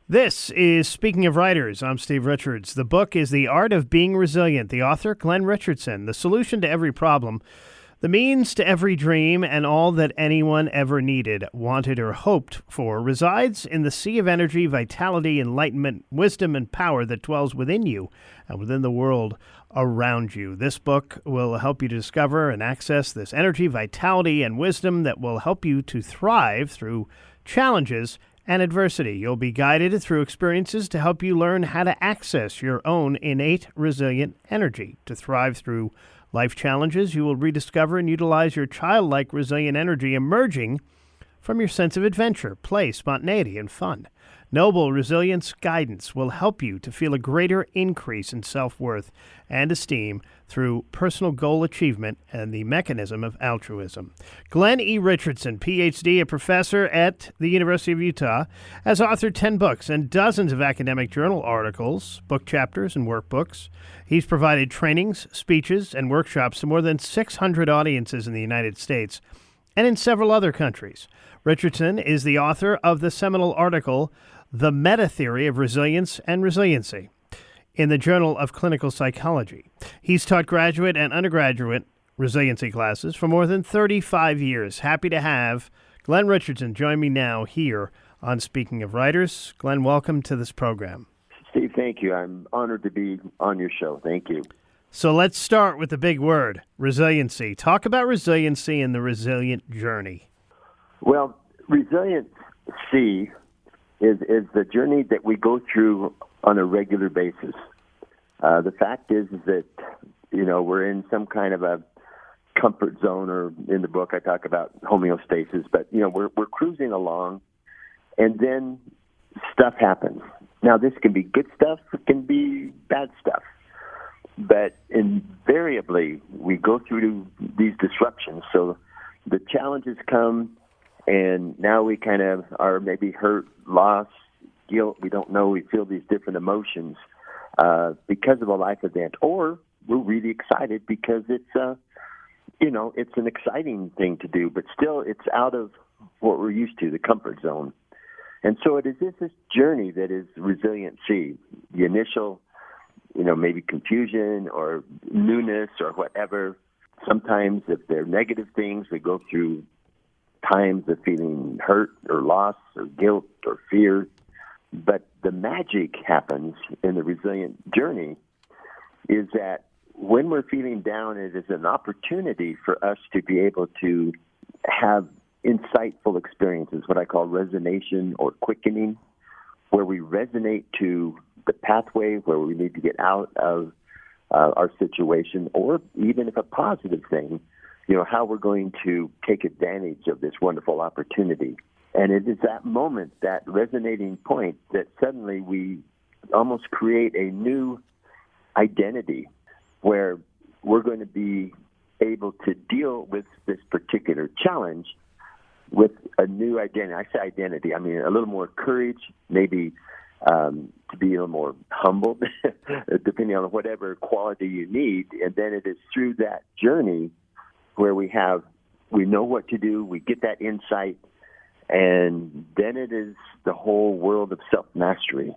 This is Speaking of Writers. I'm Steve Richards. The book is The Art of Being Resilient. The author, Glenn Richardson. The solution to every problem, the means to every dream, and all that anyone ever needed, wanted, or hoped for resides in the sea of energy, vitality, enlightenment, wisdom, and power that dwells within you and within the world around you. This book will help you to discover and access this energy, vitality, and wisdom that will help you to thrive through challenges and adversity. You'll be guided through experiences to help you learn how to access your own innate, resilient energy. To thrive through life challenges, you will rediscover and utilize your childlike, resilient energy emerging from your sense of adventure, play, spontaneity, and fun. Noble resilience guidance will help you to feel a greater increase in self-worth and esteem through personal goal achievement and the mechanism of altruism. Glenn E. Richardson, PhD, a professor at the University of Utah, has authored 10 books and dozens of academic journal articles, book chapters, and workbooks. He's provided trainings, speeches, and workshops to more than 600 audiences in the United States and in several other countries. Richardson is the author of the seminal article, The Meta-Theory of Resilience and Resiliency, in the Journal of Clinical Psychology. He's taught graduate and undergraduate resiliency classes for more than 35 years. Happy to have Glenn Richardson join me now here on Speaking of Writers. Glenn, welcome to this program. Steve, thank you. I'm honored to be on your show. Thank you. So let's start with the big word, resiliency. Talk about resiliency and the resilient journey. Well, resiliency is the journey that we go through on a regular basis. The fact is that, we're in some kind of a comfort zone, or in the book I talk about homeostasis, but, we're cruising along, and then stuff happens. Now, this can be good stuff, it can be bad stuff. But invariably, we go through these disruptions. So the challenges come, and now we kind of are maybe hurt, lost, guilt. We don't know. We feel these different emotions because of a life event. Or we're really excited because it's an exciting thing to do. But still, it's out of what we're used to, the comfort zone. And so it is this journey that is resiliency, the initial maybe confusion or newness or whatever. Sometimes if they're negative things, we go through times of feeling hurt or loss or guilt or fear. But the magic happens in the resilient journey is that when we're feeling down, it is an opportunity for us to be able to have insightful experiences, what I call resonation or quickening, where we resonate to the pathway where we need to get out of our situation, or even if a positive thing, how we're going to take advantage of this wonderful opportunity. And it is that moment, that resonating point, that suddenly we almost create a new identity where we're going to be able to deal with this particular challenge with a new identity. I say identity, I mean a little more courage, maybe to be a little more humbled, depending on whatever quality you need. And then it is through that journey where we know what to do, we get that insight, and then it is the whole world of self-mastery,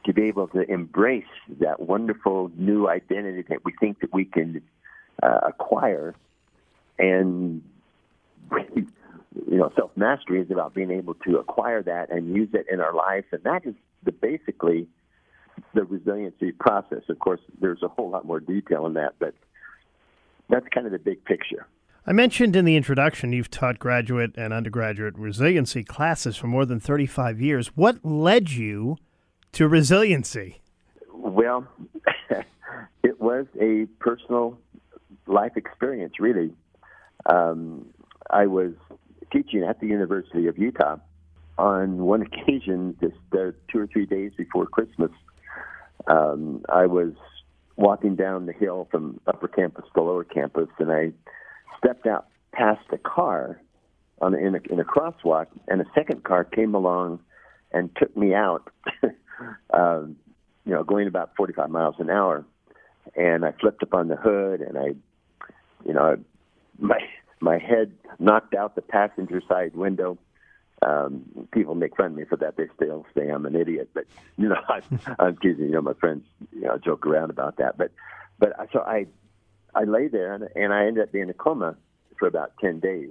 to be able to embrace that wonderful new identity that we think that we can acquire. And self-mastery is about being able to acquire that and use it in our life, and that is basically the resiliency process. Of course, there's a whole lot more detail in that, but that's kind of the big picture. I mentioned in the introduction you've taught graduate and undergraduate resiliency classes for more than 35 years. What led you to resiliency? Well, it was a personal life experience, really. I was teaching at the University of Utah. On one occasion, just 2 or 3 days before Christmas, I was walking down the hill from upper campus to lower campus, and I stepped out past a car in a crosswalk, and a second car came along and took me out, going about 45 miles an hour. And I flipped up on the hood, and my head knocked out the passenger side window, People make fun of me for that. They still say I'm an idiot, but I'm teasing. My friends, joke around about that. But so I lay there and I ended up being in a coma for about 10 days.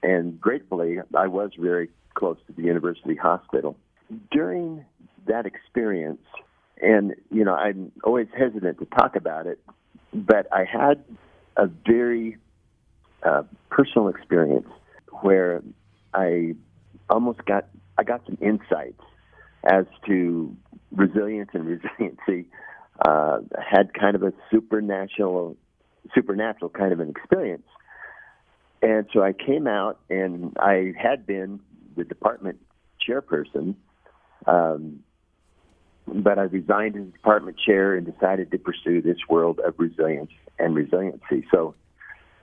And gratefully, I was very close to the university hospital. During that experience, and I'm always hesitant to talk about it, but I had a very personal experience where I got some insights as to resilience and resiliency. Had kind of a supernatural kind of an experience. And so I came out, and I had been the department chairperson, but I resigned as department chair and decided to pursue this world of resilience and resiliency. So,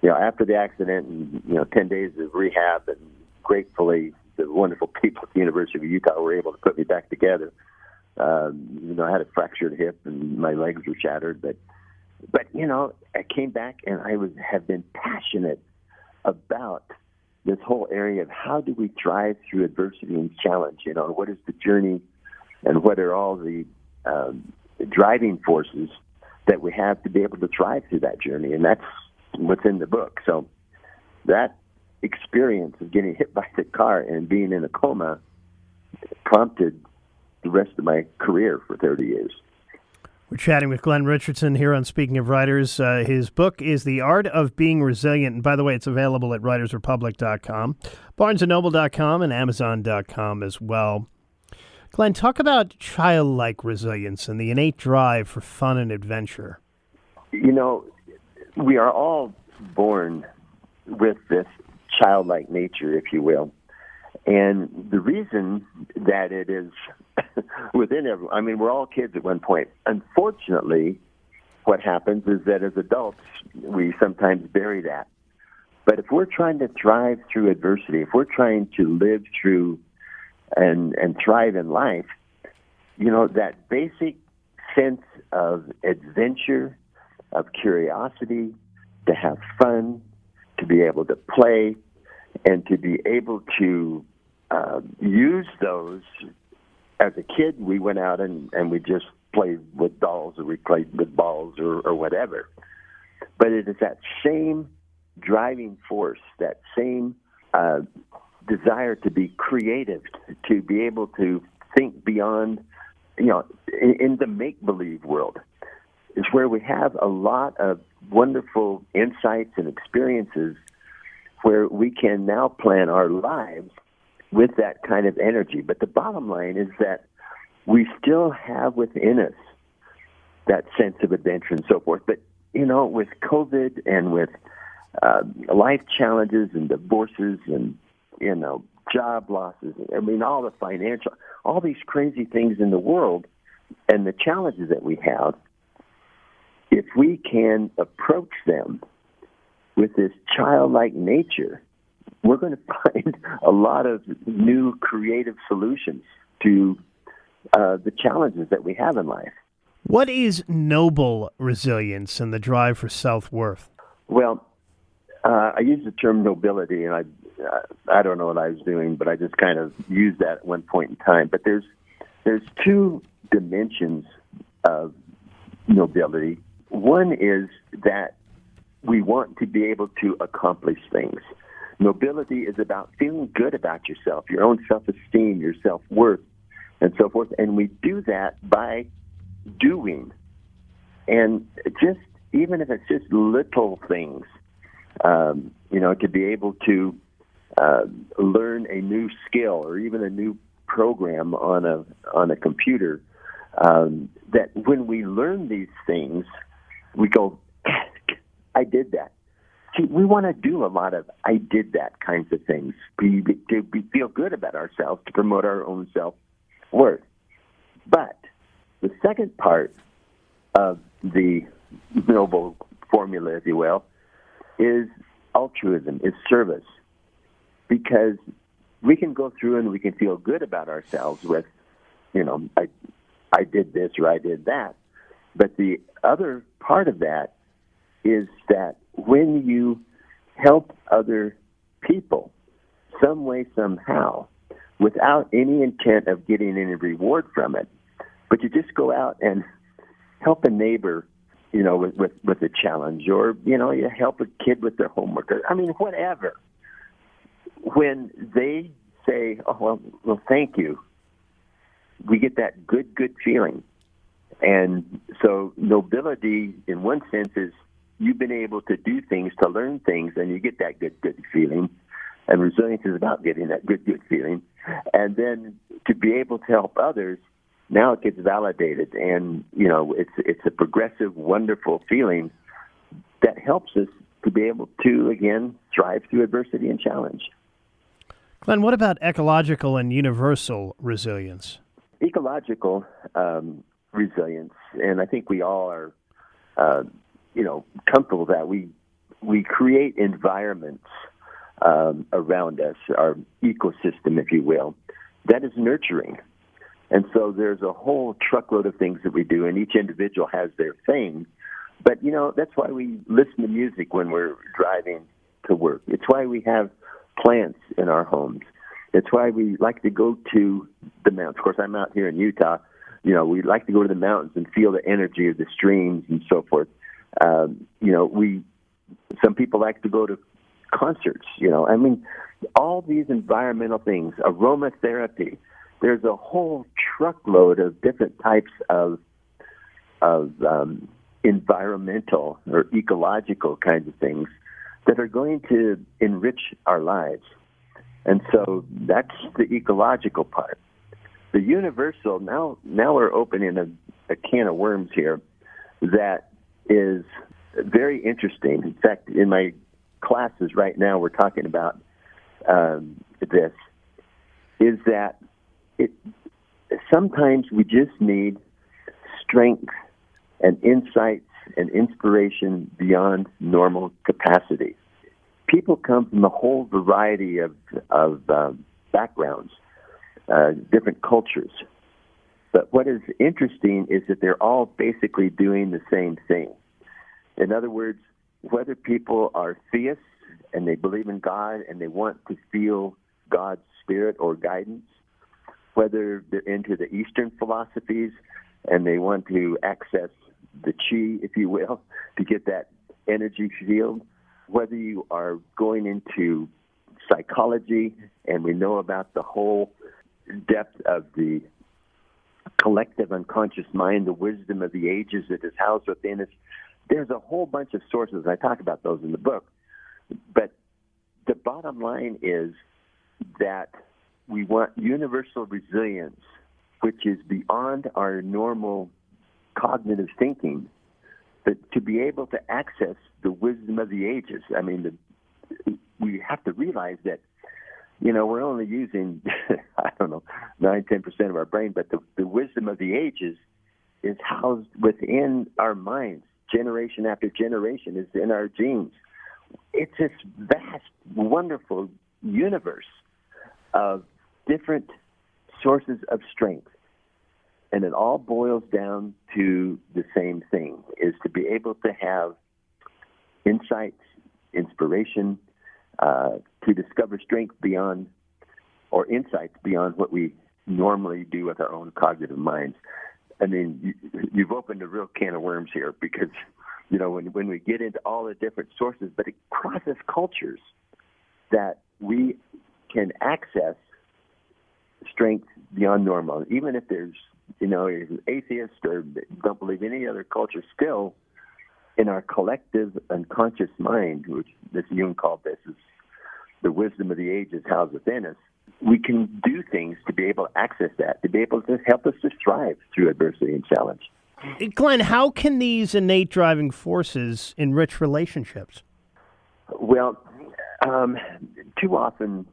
after the accident and, 10 days of rehab, and gratefully the wonderful people at the University of Utah were able to put me back together. I had a fractured hip and my legs were shattered, but I came back and have been passionate about this whole area of how do we thrive through adversity and challenge. What is the journey, and what are all the driving forces that we have to be able to thrive through that journey, and that's what's in the book. So that experience of getting hit by the car and being in a coma prompted the rest of my career for 30 years. We're chatting with Glenn Richardson here on Speaking of Writers. His book is The Art of Being Resilient. And by the way, it's available at writersrepublic.com, barnesandnoble.com, and amazon.com as well. Glenn, talk about childlike resilience and the innate drive for fun and adventure. We are all born with this childlike nature, if you will. And the reason that it is within everyone, we're all kids at one point. Unfortunately, what happens is that as adults, we sometimes bury that. But if we're trying to thrive through adversity, if we're trying to live through and thrive in life, that basic sense of adventure, of curiosity, to have fun, to be able to play, and to be able to use those. As a kid, we went out and we just played with dolls, or we played with balls, or whatever. But it is that same driving force, that same desire to be creative, to be able to think beyond, in the make-believe world, is where we have a lot of wonderful insights and experiences where we can now plan our lives with that kind of energy. But the bottom line is that we still have within us that sense of adventure and so forth. But, with COVID and with life challenges and divorces and, job losses, all the financial, all these crazy things in the world and the challenges that we have, if we can approach them with this childlike nature, we're going to find a lot of new creative solutions to the challenges that we have in life. What is noble resilience and the drive for self-worth? Well, I use the term nobility, and I don't know what I was doing, but I just kind of used that at one point in time. But there's two dimensions of nobility. One is that we want to be able to accomplish things. Nobility is about feeling good about yourself, your own self-esteem, your self-worth, and so forth. And we do that by doing. And just, even if it's just little things, to be able to learn a new skill or even a new program on a computer, that when we learn these things, we go, I did that. See, we want to do a lot of I did that kinds of things to feel good about ourselves, to promote our own self-worth. But the second part of the noble formula, if you will, is altruism, is service. Because we can go through and we can feel good about ourselves with, I did this or I did that. But the other part of that is that when you help other people, some way, somehow, without any intent of getting any reward from it. But you just go out and help a neighbor, with a challenge, or, you help a kid with their homework. I mean, whatever. When they say, oh, well, thank you, we get that good feeling. And so nobility, in one sense, is you've been able to do things, to learn things, and you get that good feeling. And resilience is about getting that good feeling. And then to be able to help others, now it gets validated. And, it's a progressive, wonderful feeling that helps us to be able to, again, thrive through adversity and challenge. Glenn, what about ecological and universal resilience? Ecological resilience, and I think we all are, comfortable that we create environments around us, our ecosystem, if you will, that is nurturing. And so there's a whole truckload of things that we do, and each individual has their thing. But, that's why we listen to music when we're driving to work. It's why we have plants in our homes. It's why we like to go to the mountains. Of course, I'm out here in Utah. We like to go to the mountains and feel the energy of the streams and so forth. Some people like to go to concerts. All these environmental things, aromatherapy. There's a whole truckload of different types of environmental or ecological kinds of things that are going to enrich our lives. And so that's the ecological part. The universal, now we're opening a can of worms here that is very interesting. In fact, in my classes right now, we're talking about this, is that sometimes we just need strength and insights and inspiration beyond normal capacity. People come from a whole variety of backgrounds, different cultures. But what is interesting is that they're all basically doing the same thing. In other words, whether people are theists and they believe in God and they want to feel God's spirit or guidance, whether they're into the Eastern philosophies and they want to access the chi, if you will, to get that energy field, whether you are going into psychology and we know about the whole depth of the collective unconscious mind, the wisdom of the ages that is housed within us, there's a whole bunch of sources. I talk about those in the book. But the bottom line is that we want universal resilience, which is beyond our normal cognitive thinking, but to be able to access the wisdom of the ages. I mean, we have to realize that, we're only using, 9-10% of our brain, but the wisdom of the ages is housed within our minds. Generation after generation is in our genes. It's this vast, wonderful universe of different sources of strength. And it all boils down to the same thing, is to be able to have insights, inspiration, to discover strength beyond, or insights beyond what we normally do with our own cognitive minds. I mean, you've opened a real can of worms here because, when we get into all the different sources, but it crosses cultures, that we can access strength beyond normal. Even if there's, you're an atheist or don't believe any other culture, still in our collective unconscious mind, which this Jung called this is the wisdom of the ages housed within us, we can do things to be able to access that, to be able to help us to thrive through adversity and challenge. Glenn, how can these innate driving forces enrich relationships? Well, too often,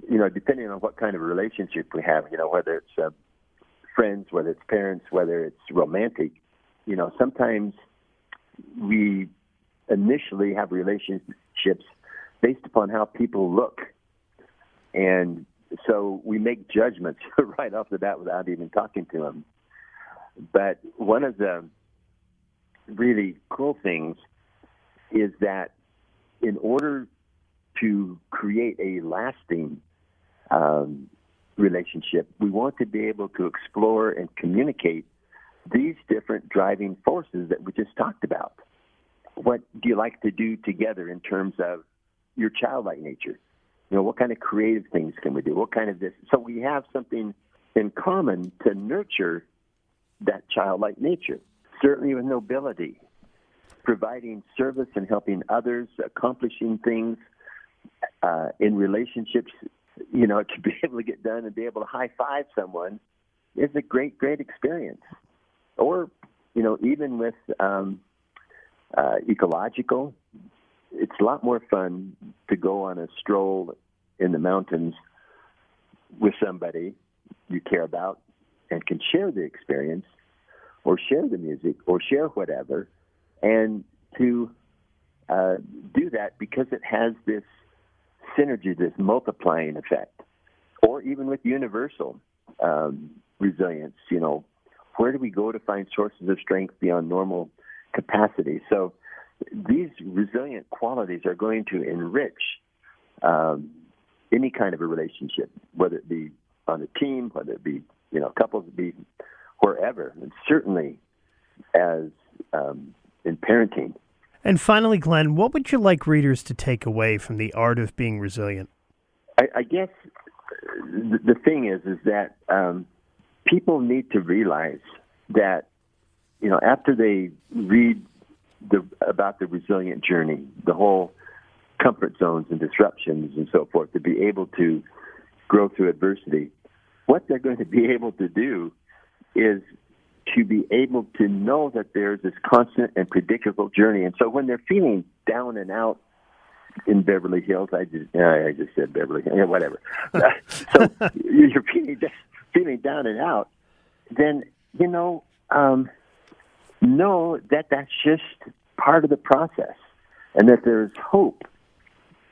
depending on what kind of relationship we have, whether it's friends, whether it's parents, whether it's romantic, sometimes we initially have relationships based upon how people look. And so we make judgments right off the bat without even talking to them. But one of the really cool things is that in order to create a lasting relationship, we want to be able to explore and communicate these different driving forces that we just talked about. What do you like to do together in terms of your childlike nature? What kind of creative things can we do? What kind of this? So we have something in common to nurture that childlike nature. Certainly with nobility, providing service and helping others, accomplishing things in relationships, to be able to get done and be able to high-five someone is a great, great experience. Or, even with ecological, it's a lot more fun to go on a stroll in the mountains with somebody you care about and can share the experience or share the music or share whatever, and to do that because it has this synergy, this multiplying effect. Or even with universal resilience, where do we go to find sources of strength beyond normal capacity? So these resilient qualities are going to enrich any kind of a relationship, whether it be on a team, whether it be, couples, be wherever, and certainly as in parenting. And finally, Glenn, what would you like readers to take away from the art of being resilient? I guess the thing is that people need to realize that, after they read about the resilient journey, the whole comfort zones and disruptions and so forth, to be able to grow through adversity, what they're going to be able to do is to be able to know that there's this constant and predictable journey. And so when they're feeling down and out in Beverly Hills, I just said Beverly Hills, whatever. So you're feeling down and out, then, know that that's just part of the process and that there's hope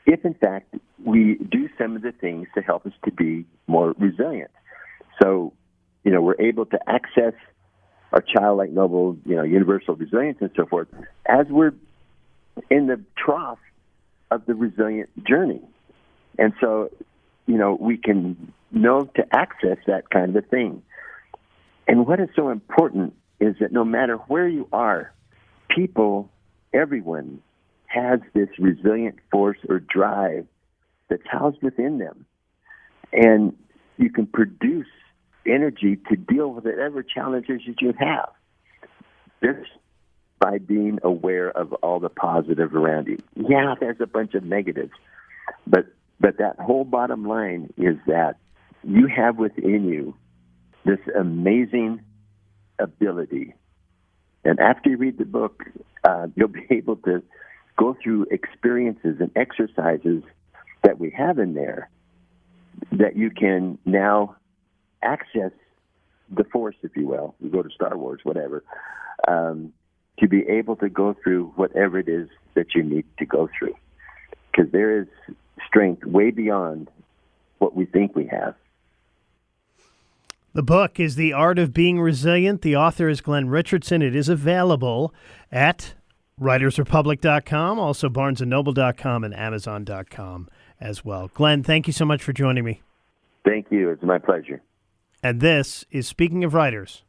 if, in fact, we do some of the things to help us to be more resilient. So, we're able to access our childlike, noble, universal resilience and so forth as we're in the trough of the resilient journey. And so, we can know to access that kind of a thing. And what is so important is that no matter where you are, everyone has this resilient force or drive that's housed within them. And you can produce energy to deal with whatever challenges that you have. This by being aware of all the positive around you. Yeah, there's a bunch of negatives, but that whole bottom line is that you have within you this amazing ability. And after you read the book, you'll be able to go through experiences and exercises that we have in there that you can now access the Force, if you will. You go to Star Wars, whatever, to be able to go through whatever it is that you need to go through. Because there is strength way beyond what we think we have. The book is The Art of Being Resilient. The author is Glenn Richardson. It is available at writersrepublic.com, also barnesandnoble.com and amazon.com as well. Glenn, thank you so much for joining me. Thank you. It's my pleasure. And this is Speaking of Writers.